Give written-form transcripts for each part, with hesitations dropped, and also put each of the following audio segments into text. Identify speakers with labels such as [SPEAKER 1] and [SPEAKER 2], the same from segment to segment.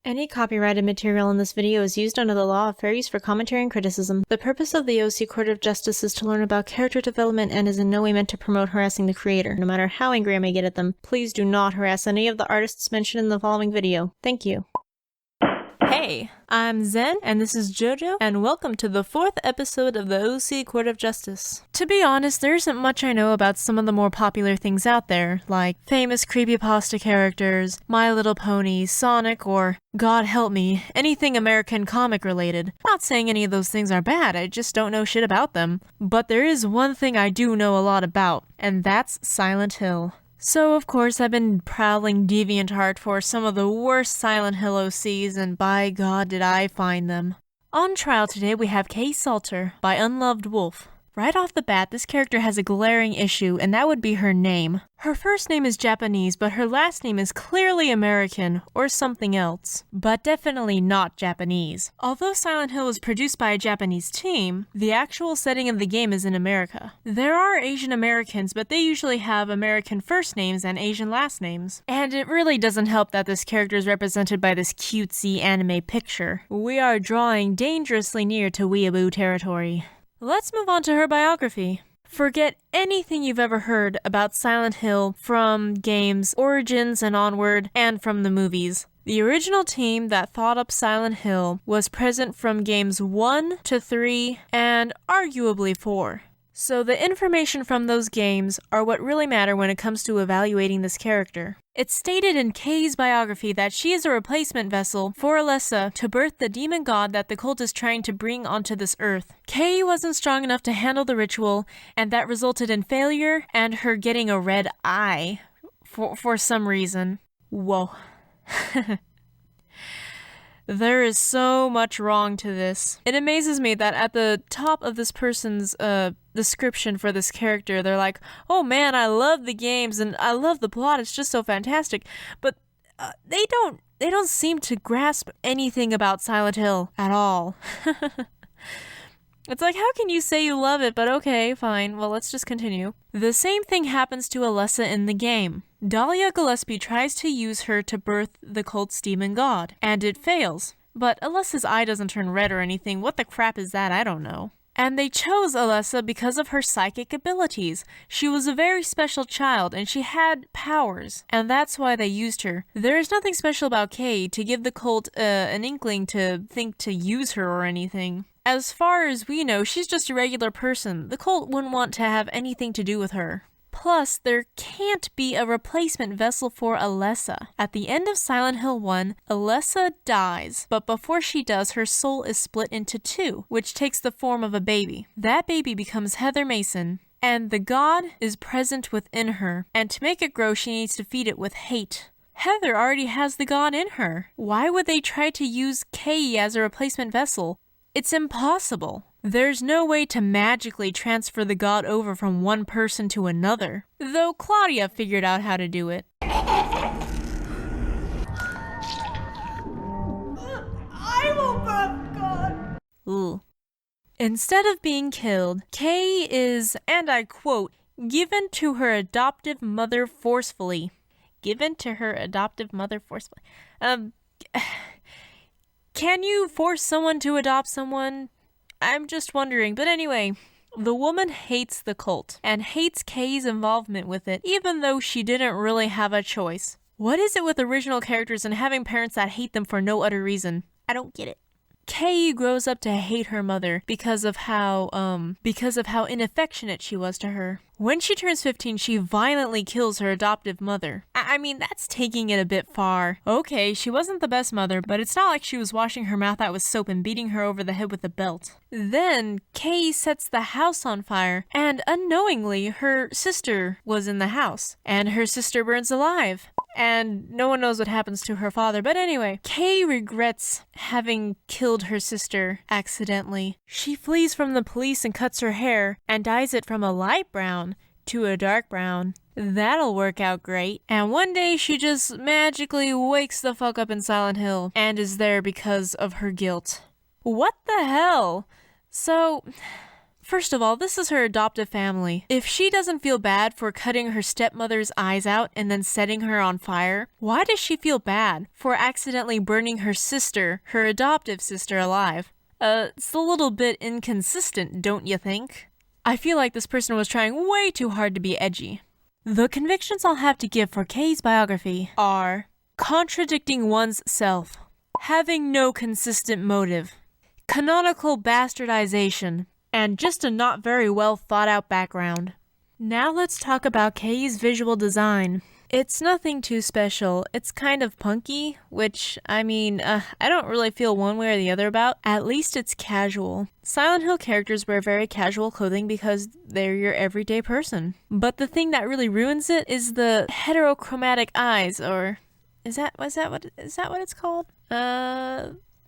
[SPEAKER 1] Any copyrighted material in this video is used under the law of fair use for commentary and criticism. The purpose of the OC Court of Justice is to learn about character development and is in no way meant to promote harassing the creator. No matter how angry I may get at them, please do not harass any of the artists mentioned in the following video. Thank you. Hey, I'm Zen, and this is JoJo, and welcome to the 4th episode of the OC Court of Justice. To be honest, there isn't much I know about some of the more popular things out there, like famous creepypasta characters, My Little Pony, Sonic, or, God help me, anything American comic related. Not saying any of those things are bad, I just don't know shit about them. But there is one thing I do know a lot about, and that's Silent Hill. So, of course, I've been prowling DeviantArt for some of the worst Silent Hill OCs, and by God did I find them. On trial today we have Kay Salter by Unloved Wolf. Right off the bat, this character has a glaring issue, and that would be her name. Her first name is Japanese, but her last name is clearly American, or something else. But definitely not Japanese. Although Silent Hill was produced by a Japanese team, the actual setting of the game is in America. There are Asian Americans, but they usually have American first names and Asian last names. And it really doesn't help that this character is represented by this cutesy anime picture. We are drawing dangerously near to weeaboo territory. Let's move on to her biography. Forget anything you've ever heard about Silent Hill from games, Origins and onward, and from the movies. The original team that thought up Silent Hill was present from games 1 to 3 and arguably 4. So the information from those games are what really matter when it comes to evaluating this character. It's stated in Kay's biography that she is a replacement vessel for Alessa to birth the demon god that the cult is trying to bring onto this earth. Kay wasn't strong enough to handle the ritual, and that resulted in failure and her getting a red eye for some reason. Whoa. There is so much wrong to this. It amazes me that at the top of this person's description for this character, they're like, oh man, I love the games and I love the plot, it's just so fantastic. But they don't seem to grasp anything about Silent Hill at all. It's like, how can you say you love it, but okay, fine, well, let's just continue. The same thing happens to Alessa in the game. Dahlia Gillespie tries to use her to birth the cult's demon god, and it fails. But Alessa's eye doesn't turn red or anything. What the crap is that? I don't know. And they chose Alessa because of her psychic abilities. She was a very special child, and she had powers, and that's why they used her. There is nothing special about Kay to give the cult an inkling to think to use her or anything. As far as we know, she's just a regular person. The cult wouldn't want to have anything to do with her. Plus, there can't be a replacement vessel for Alessa. At the end of Silent Hill 1, Alessa dies, but before she does, her soul is split into 2, which takes the form of a baby. That baby becomes Heather Mason, and the god is present within her, and to make it grow, she needs to feed it with hate. Heather already has the god in her. Why would they try to use Kay as a replacement vessel? It's impossible. There's no way to magically transfer the god over from one person to another, though Claudia figured out how to do it.
[SPEAKER 2] I will not God.
[SPEAKER 1] Ooh. Instead of being killed, Kay is, and I quote, given to her adoptive mother forcefully. Given to her adoptive mother forcefully. Can you force someone to adopt someone? I'm just wondering, but anyway, the woman hates the cult and hates Kay's involvement with it, even though she didn't really have a choice. What is it with original characters and having parents that hate them for no other reason? I don't get it. Kay grows up to hate her mother because of how inaffectionate she was to her. When she turns 15, she violently kills her adoptive mother. I mean, that's taking it a bit far. Okay, she wasn't the best mother, but it's not like she was washing her mouth out with soap and beating her over the head with a belt. Then, Kay sets the house on fire, and unknowingly, her sister was in the house, and her sister burns alive. And no one knows what happens to her father, but anyway, Kay regrets having killed her sister accidentally. She flees from the police and cuts her hair, and dyes it from a light brown to a dark brown. That'll work out great. And one day she just magically wakes the fuck up in Silent Hill and is there because of her guilt. What the hell? So, First of all, this is her adoptive family. If she doesn't feel bad for cutting her stepmother's eyes out and then setting her on fire, why does she feel bad for accidentally burning her sister, her adoptive sister, alive? It's a little bit inconsistent, don't you think? I feel like this person was trying way too hard to be edgy. The convictions I'll have to give for Kay's biography are contradicting one's self, having no consistent motive, canonical bastardization, and just a not very well thought out background. Now let's talk about Kay's visual design. It's nothing too special. It's kind of punky, which, I don't really feel one way or the other about. At least it's casual. Silent Hill characters wear very casual clothing because they're your everyday person. But the thing that really ruins it is the heterochromatic eyes, or is that what it's called?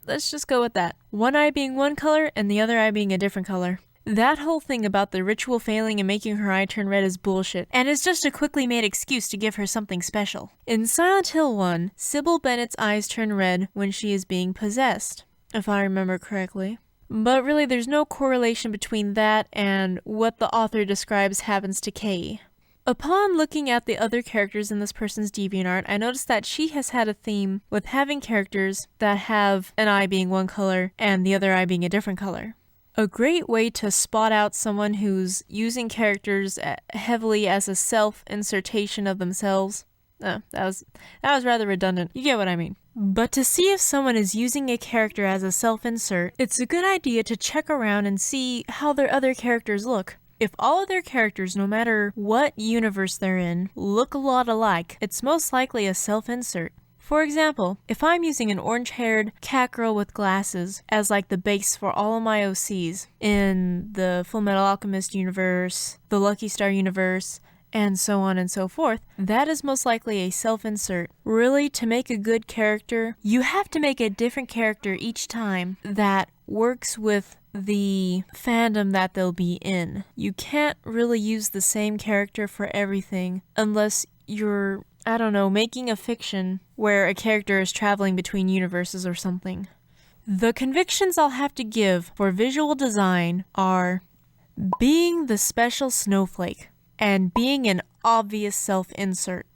[SPEAKER 1] Let's just go with that. One eye being one color and the other eye being a different color. That whole thing about the ritual failing and making her eye turn red is bullshit, and is just a quickly made excuse to give her something special. In Silent Hill 1, Sybil Bennett's eyes turn red when she is being possessed, if I remember correctly. But really, there's no correlation between that and what the author describes happens to Kay. Upon looking at the other characters in this person's DeviantArt, I noticed that she has had a theme with having characters that have an eye being one color and the other eye being a different color. A great way to spot out someone who's using characters heavily as a self-insertion of themselves. That was rather redundant. You get what I mean. But to see if someone is using a character as a self-insert, it's a good idea to check around and see how their other characters look. If all of their characters, no matter what universe they're in, look a lot alike, it's most likely a self-insert. For example, if I'm using an orange-haired cat girl with glasses as like the base for all of my OCs in the Fullmetal Alchemist universe, the Lucky Star universe, and so on and so forth, that is most likely a self-insert. Really, to make a good character, you have to make a different character each time that works with the fandom that they'll be in. You can't really use the same character for everything unless you're, making a fiction where a character is traveling between universes or something. The convictions I'll have to give for visual design are being the special snowflake and being an obvious self-insert.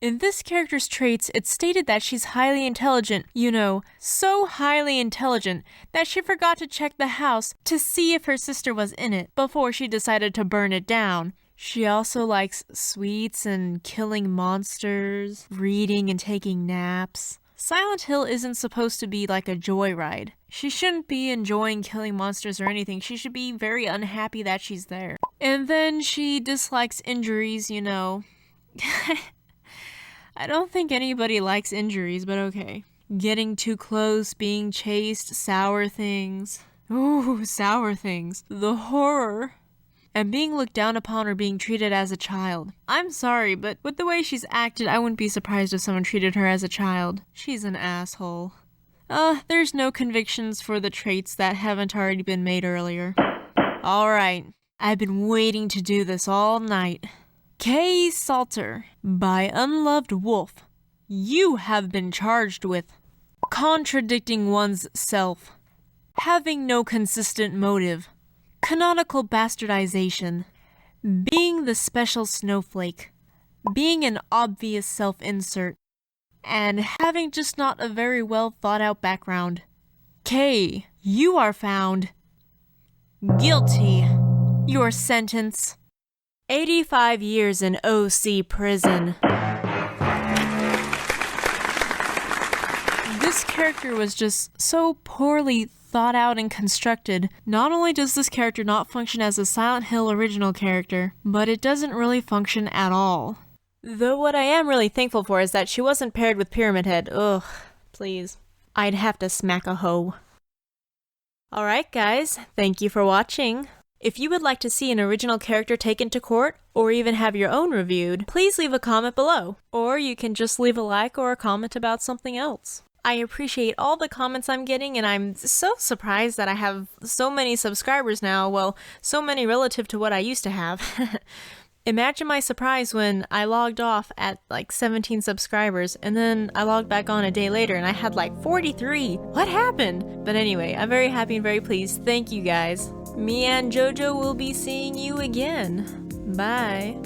[SPEAKER 1] In this character's traits, it's stated that she's highly intelligent, so highly intelligent that she forgot to check the house to see if her sister was in it before she decided to burn it down. She also likes sweets and killing monsters, reading and taking naps. Silent Hill isn't supposed to be like a joyride. She shouldn't be enjoying killing monsters or anything. She should be very unhappy that she's there. And then she dislikes injuries, I don't think anybody likes injuries, but okay. Getting too close, being chased, sour things. Ooh, sour things. The horror. And being looked down upon or being treated as a child. I'm sorry, but with the way she's acted, I wouldn't be surprised if someone treated her as a child. She's an asshole. There's no convictions for the traits that haven't already been made earlier. Alright, I've been waiting to do this all night. Kay Salter, by Unloved Wolf, you have been charged with contradicting one's self, having no consistent motive, canonical bastardization, being the special snowflake, being an obvious self-insert, and having just not a very well thought out background. Kay, you are found guilty. Your sentence: 85 years in OC prison. This character was just so poorly thought out and constructed. Not only does this character not function as a Silent Hill original character, but it doesn't really function at all. Though what I am really thankful for is that she wasn't paired with Pyramid Head. Ugh, please. I'd have to smack a hoe. Alright guys, thank you for watching. If you would like to see an original character taken to court, or even have your own reviewed, please leave a comment below. Or you can just leave a like or a comment about something else. I appreciate all the comments I'm getting, and I'm so surprised that I have so many subscribers now. Well, so many relative to what I used to have. Imagine my surprise when I logged off at like 17 subscribers, and then I logged back on a day later and I had like 43. What happened? But anyway, I'm very happy and very pleased. Thank you guys. Me and Jojo will be seeing you again. Bye.